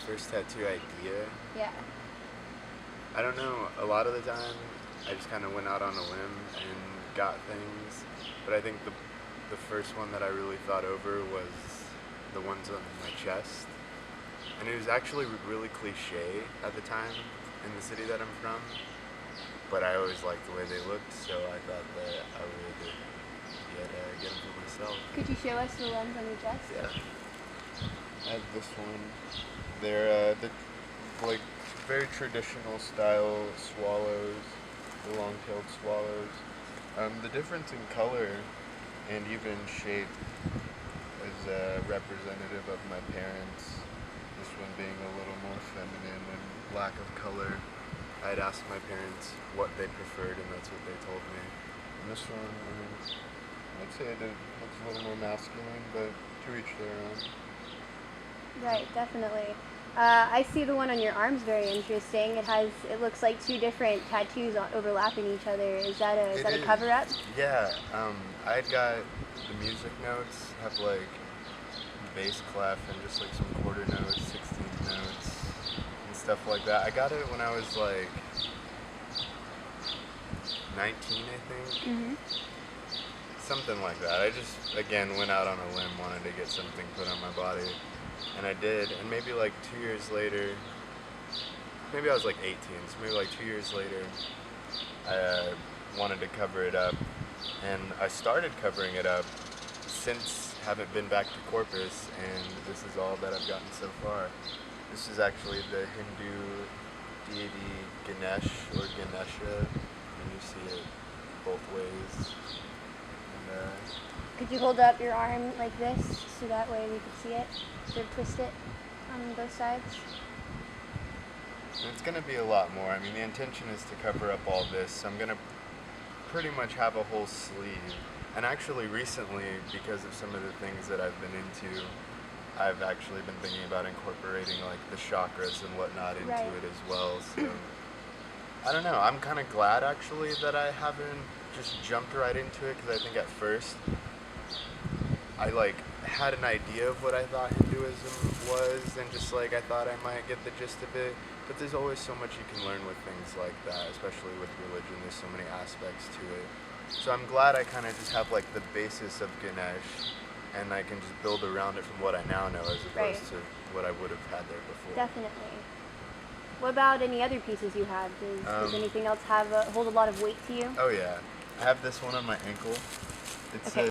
first tattoo idea, Yeah. I don't know. A lot of the time, I just kind of went out on a limb and got things. But I think the first one that I really thought over was the ones on my chest, and it was actually really cliche at the time in the city that I'm from. But I always liked the way they looked, so I thought that I would get them for myself. Could you show us the ones on your chest? Yeah. I have this one. They're like very traditional style swallows, the long-tailed swallows. The difference in color and even shape is representative of my parents. This one being a little more feminine and lack of color. I'd asked my parents what they preferred, and that's what they told me. And this one, I'd say it looks a little more masculine, but to each their own. Right, definitely. I see the one on your arm's very interesting. It looks like two different tattoos overlapping each other. Is that a cover up? Yeah, I'd got the music notes, have like bass clef and just like some quarter notes, 16th notes, and stuff like that. I got it when I was like 19, I think. Mm-hmm. Something like that. I just, again, went out on a limb, wanted to get something put on my body, and I did. And maybe like 2 years later, maybe I was like 18, so maybe like 2 years later, I wanted to cover it up, and I started covering it up. Since haven't been back to Corpus, and this is all that I've gotten so far. This is actually the Hindu deity Ganesh or Ganesha, and you see it both ways. Could you hold up your arm like this so that way we could see it? Sort of twist it on both sides? It's going to be a lot more. I mean, the intention is to cover up all this. So I'm going to pretty much have a whole sleeve. And actually recently, because of some of the things that I've been into, I've actually been thinking about incorporating like the chakras and whatnot into it as well. So I don't know. I'm kind of glad actually that I haven't just jumped right into it, because I think at first I like had an idea of what I thought Hinduism was, and just like I thought I might get the gist of it. But there's always so much you can learn with things like that, especially with religion. There's so many aspects to it. So I'm glad I kind of just have like the basis of Ganesh, and I can just build around it from what I now know as opposed to what I would have had there before. Definitely. What about any other pieces you have? Does anything else hold a lot of weight to you? Oh yeah. I have this one on my ankle. It's